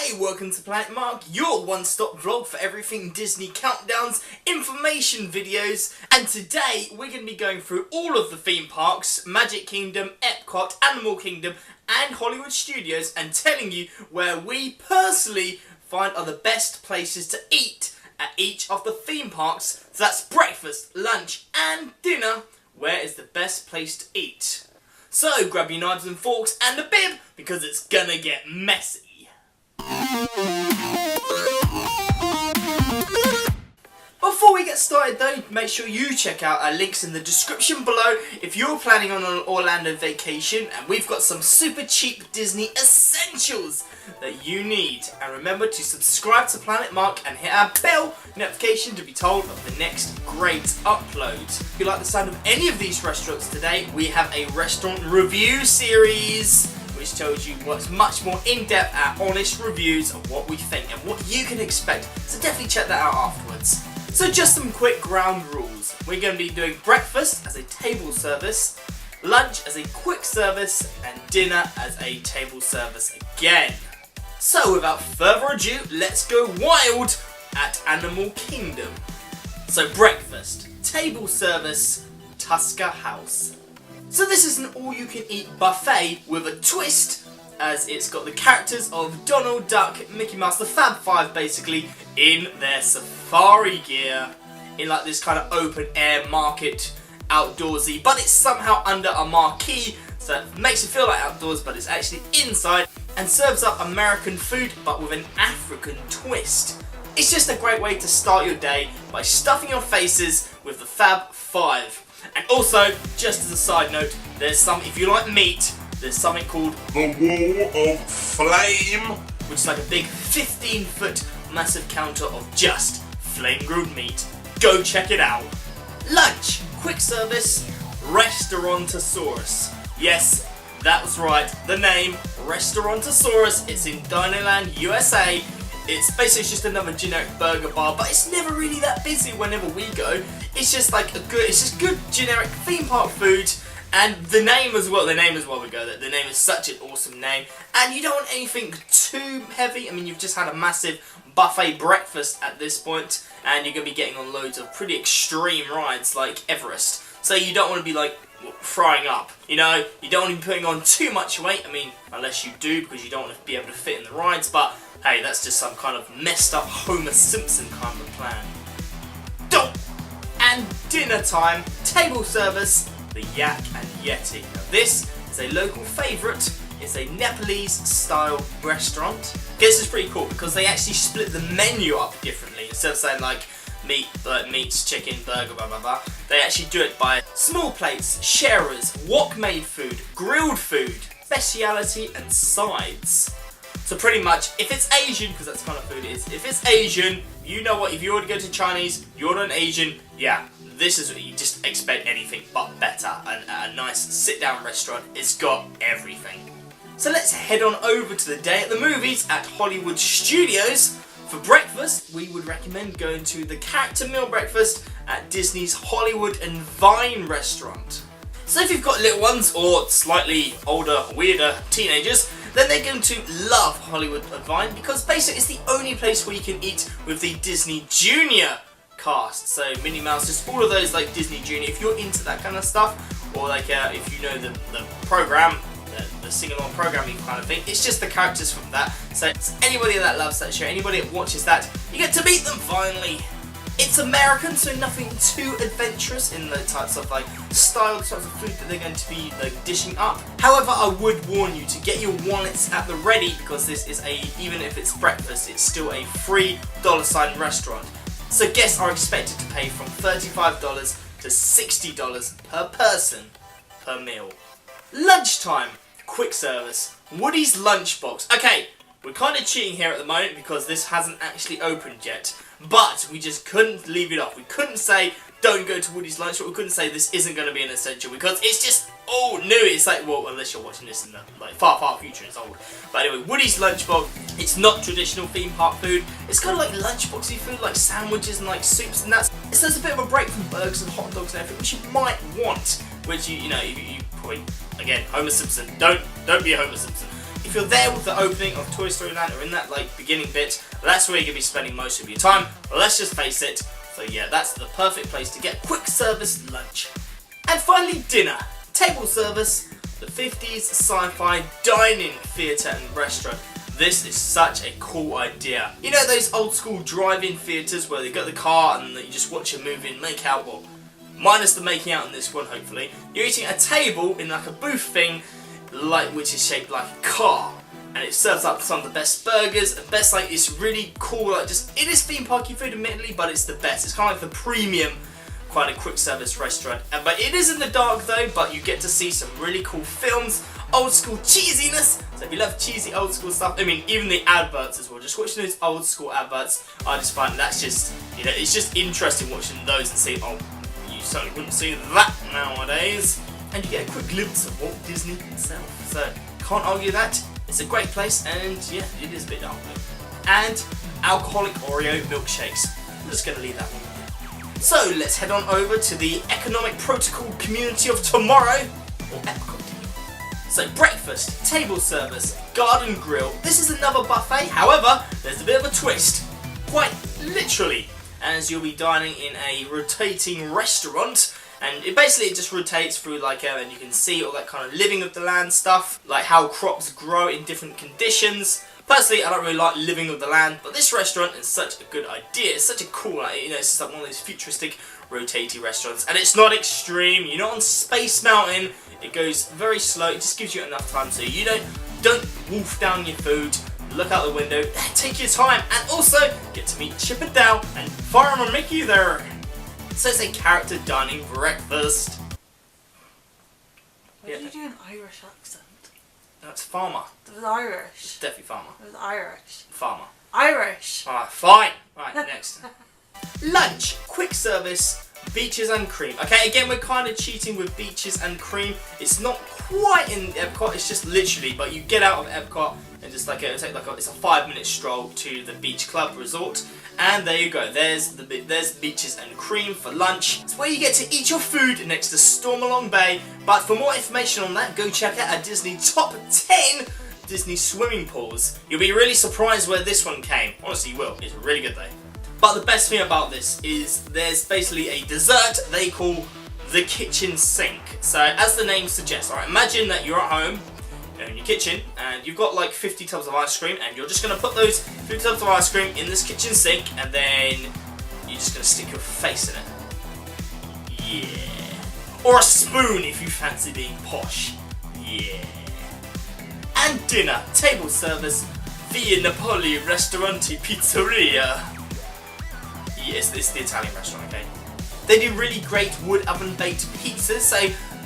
Hey, welcome to Planet Mark, your one-stop vlog for everything Disney countdowns, information videos, and today we're going to be going through all of the theme parks, Magic Kingdom, Epcot, Animal Kingdom, and Hollywood Studios, and telling you where we personally find are the best places to eat at each of the theme parks. So that's breakfast, lunch, and dinner. Where is the best place to eat? So grab your knives and forks and a bib, because it's gonna get messy. Before we get started though, make sure you check out our links in the description below if you're planning on an Orlando vacation, and we've got some super cheap Disney essentials that you need. And remember to subscribe to Planet Mark and hit our bell notification to be told of the next great upload. If you like the sound of any of these restaurants today, we have a restaurant review series which tells you what's much more in-depth and honest reviews of what we think and what you can expect. So definitely check that out afterwards. So just some quick ground rules. We're going to be doing breakfast as a table service, lunch as a quick service, and dinner as a table service again. So without further ado, let's go wild at Animal Kingdom. So breakfast, table service, Tusker House. So this is an all-you-can-eat buffet with a twist, as it's got the characters of Donald Duck, Mickey Mouse, the Fab Five basically, in their safari gear, in like this kind of open-air market, outdoorsy, but it's somehow under a marquee, so it makes it feel like outdoors, but it's actually inside, and serves up American food, but with an African twist. It's just a great way to start your day by stuffing your faces with the Fab Five. And also, just as a side note, there's some, if you like meat, there's something called the Wall of Flame, which is like a big 15-foot massive counter of just flame-grilled meat. Go check it out. Lunch, quick service, Restaurantosaurus. Yes, that was right, the name, Restaurantosaurus. It's in Dinoland, USA. It's basically just another generic burger bar, but it's never really that busy whenever we go. It's just like it's just good generic theme park food, and the name as well we go there. The name is such an awesome name, and you don't want anything too heavy. I mean, you've just had a massive buffet breakfast at this point, and you're going to be getting on loads of pretty extreme rides like Everest. So you don't want to be like frying up, you know, you don't want to be putting on too much weight. I mean, unless you do, because you don't want to be able to fit in the rides, but hey, that's just some kind of messed up Homer Simpson kind of plan. Don't! And dinner time, table service, the Yak and Yeti. Now this is a local favourite. It's a Nepalese style restaurant. This is pretty cool because they actually split the menu up differently. Instead of saying like meats, chicken, burger, blah blah blah, they actually do it by small plates, sharers, wok-made food, grilled food, speciality and sides. So pretty much, if it's Asian, because that's the kind of food it is, if it's Asian, you know what, if you order to go to Chinese, you order an Asian, yeah, this is what you just expect anything but better. A nice sit-down restaurant, it's got everything. So let's head on over to the day at the movies at Hollywood Studios. For breakfast, we would recommend going to the character meal breakfast at Disney's Hollywood and Vine restaurant. So if you've got little ones or slightly older, weirder teenagers, then they're going to love Hollywood and Vine, because basically it's the only place where you can eat with the Disney Junior cast. So Minnie Mouse, just all of those like Disney Junior. If you're into that kind of stuff, or like if you know the program, the sing-along programming kind of thing, it's just the characters from that. So it's anybody that loves that show, anybody that watches that, you get to meet them finally. It's American, so nothing too adventurous in the types of like style, types of food that they're going to be like dishing up. However, I would warn you to get your wallets at the ready, because this is even if it's breakfast, it's still a free $sign restaurant. So guests are expected to pay from $35 to $60 per person per meal. Lunchtime, quick service, Woody's Lunchbox. Okay, we're kind of cheating here at the moment because this hasn't actually opened yet. But we just couldn't leave it off. We couldn't say don't go to Woody's Lunch, but we couldn't say this isn't going to be an essential, because it's just all new. It's like, well, unless you're watching this in the like far, far future, it's old. But anyway, Woody's Lunchbox, it's not traditional theme park food. It's kind of like lunchboxy food, like sandwiches and like soups and that. So it's a bit of a break from burgers and hot dogs and everything, which you might want. Which you know, you probably, again, Homer Simpson. Don't be a Homer Simpson. if you're there with the opening of Toy Story Land or in that like beginning bit, that's where you're going to be spending most of your time. But let's just face it. So yeah, that's the perfect place to get quick service lunch. And finally, dinner. Table service, the 50s sci-fi dining theatre and restaurant. This is such a cool idea. You know those old school drive-in theatres where they got the car and you just watch a movie and make out, well, minus the making out in this one hopefully. You're eating at a table in like a booth thing, like which is shaped like a car. And it serves up some of the best burgers and best like it's really cool, like just, it is theme parky food admittedly, but it's the best. It's kind of like the premium quite a quick service restaurant. But it is in the dark though, but you get to see some really cool films, old school cheesiness. So if you love cheesy old school stuff, I mean even the adverts as well, just watching those old school adverts, I just find that's just, you know, it's just interesting watching those and seeing, oh, you certainly wouldn't see that nowadays. And you get a quick glimpse of Walt Disney himself. So can't argue that. It's a great place, and yeah, it is a bit dark though. And alcoholic Oreo milkshakes. I'm just going to leave that one there. So let's head on over to the Economic Protocol Community of Tomorrow, or EPCOT. So breakfast, table service, garden grill. This is another buffet, however, there's a bit of a twist. Quite literally, as you'll be dining in a rotating restaurant. And it basically just rotates through like, and you can see all that kind of living with the land stuff, like how crops grow in different conditions. Personally, I don't really like living with the land, but this restaurant is such a good idea. It's such a cool, you know, it's just like one of those futuristic, rotating restaurants. And it's not extreme, you're not on Space Mountain. It goes very slow, it just gives you enough time so you don't wolf down your food. Look out the window, take your time, and also get to meet Chip and Dale and Farmer Mickey there. So it's a character dining breakfast. Why did you do an Irish accent? No, it's farmer. It was Irish. It's definitely farmer. It was Irish. Farmer. Irish. Alright, fine. Right, next. Lunch. Quick service. Beaches and cream. Okay, again, we're kind of cheating with beaches and cream. It's not quite in Epcot, it's just literally, but you get out of Epcot and just like, it's a 5-minute stroll to the Beach Club Resort. And there you go, there's beaches and cream for lunch. It's where you get to eat your food next to Stormalong Bay. But for more information on that, go check out our Disney Top 10 Disney swimming pools. You'll be really surprised where this one came. Honestly, you will. It's really good though. But the best thing about this is there's basically a dessert they call the kitchen sink. So as the name suggests, alright, imagine that you're at home, in your kitchen, and you've got like 50 tubs of ice cream, and you're just going to put those 50 tubs of ice cream in this kitchen sink, and then you're just going to stick your face in it. Yeah. Or a spoon if you fancy being posh. Yeah. And dinner, table service, Via Napoli Ristorante Pizzeria. Yes, it's the Italian restaurant, okay? They do really great wood oven baked pizzas, so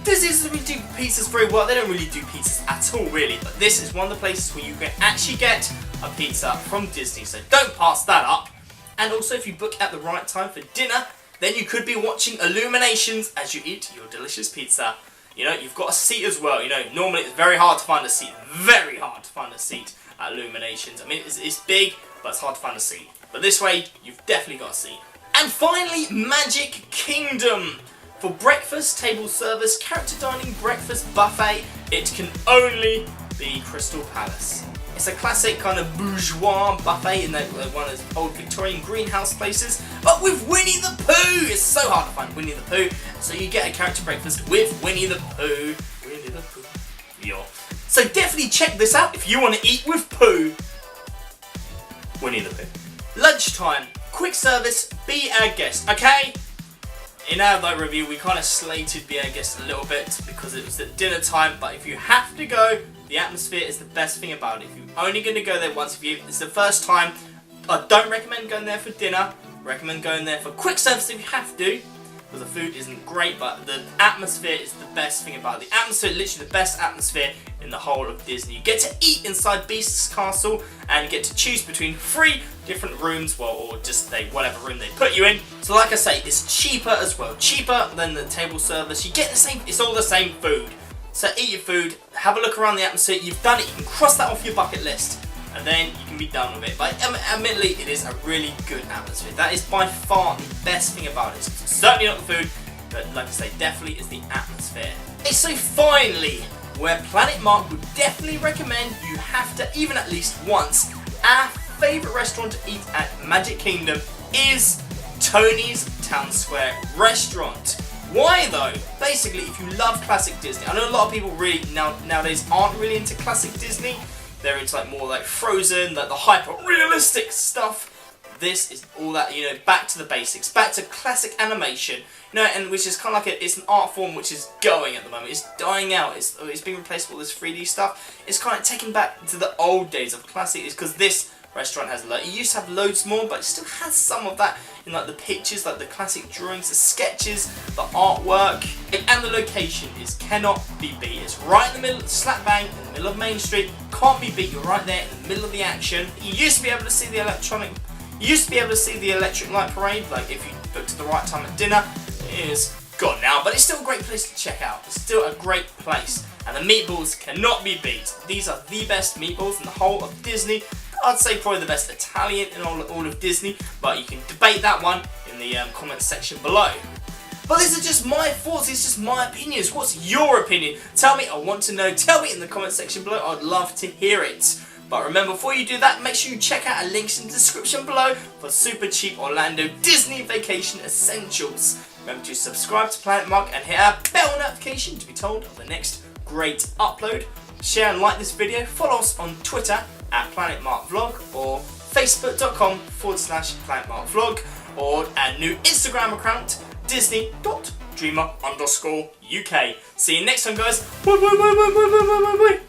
this is, we do pizzas very well. They don't really do pizzas at all, really, but this is one of the places where you can actually get a pizza from Disney, so don't pass that up. And also, if you book at the right time for dinner, then you could be watching Illuminations as you eat your delicious pizza. You know, you've got a seat as well. You know, normally it's very hard to find a seat. Very hard to find a seat at Illuminations. I mean, it's big, but it's hard to find a seat. But this way, you've definitely got a seat. And finally, Magic Kingdom. For breakfast, table service, character dining, breakfast, buffet, it can only be Crystal Palace. It's a classic kind of bourgeois buffet in one of those old Victorian greenhouse places, but with Winnie the Pooh! It's so hard to find Winnie the Pooh, so you get a character breakfast with Winnie the Pooh. Winnie the Pooh. Yeah. So definitely check this out if you want to eat with Pooh. Winnie the Pooh. Lunchtime, quick service, be our guest, okay? In our review, we kind of slated Be Our Guest a little bit because it was at dinner time, but if you have to go, the atmosphere is the best thing about it. If you're only going to go there once, if it's the first time, I don't recommend going there for dinner. Recommend going there for quick service if you have to, because the food isn't great, but the atmosphere is the best thing about it. The atmosphere, literally the best atmosphere in the whole of Disney. You get to eat inside Beast's Castle, and you get to choose between 3 different rooms, well, or just whatever room they put you in. So like I say, it's cheaper as well. Cheaper than the table service. You get the same, it's all the same food. So eat your food, have a look around the atmosphere, you've done it, you can cross that off your bucket list, and then you can be done with it. But admittedly, it is a really good atmosphere. That is by far the best thing about it. It's certainly not the food, but like I say, definitely is the atmosphere. Okay, so finally, where Planet Mark would definitely recommend you have to, even at least once, our favourite restaurant to eat at Magic Kingdom is Tony's Town Square restaurant. Why though? Basically, if you love classic Disney, I know a lot of people really nowadays aren't really into classic Disney. They're into like more like Frozen, like the hyper realistic stuff. This is all that, you know, back to the basics, back to classic animation, you know, and which is kind of like it's an art form which is going at the moment. It's dying out. It's being replaced with all this 3D stuff. It's kind of taken back to the old days of classic. It's because this restaurant has it used to have loads more, but it still has some of that in like the pictures, like the classic drawings, the sketches, the artwork, and the location cannot be beat. It's right in the middle, slap bang in the middle of Main Street. Can't be beat. You're right there in the middle of the action. You used to be able to see the electric light parade, like if you booked at the right time at dinner. It is gone now, but it's still a great place to check out. It's still a great place, and the meatballs cannot be beat. These are the best meatballs in the whole of Disney. I'd say probably the best Italian in all of Disney, but you can debate that one in the comment section below. But these are just my thoughts, it's just my opinions. What's your opinion? Tell me, I want to know. Tell me in the comment section below, I'd love to hear it. But remember, before you do that, make sure you check out our links in the description below for super cheap Orlando Disney Vacation Essentials. Remember to subscribe to Planet Mark and hit our bell notification to be told of the next great upload. Share and like this video. Follow us on Twitter at PlanetMarkVlog or Facebook.com/PlanetMarkVlog or our new Instagram account Disney.Dreamer_UK. See you next time, guys. Bye bye bye bye bye bye bye bye.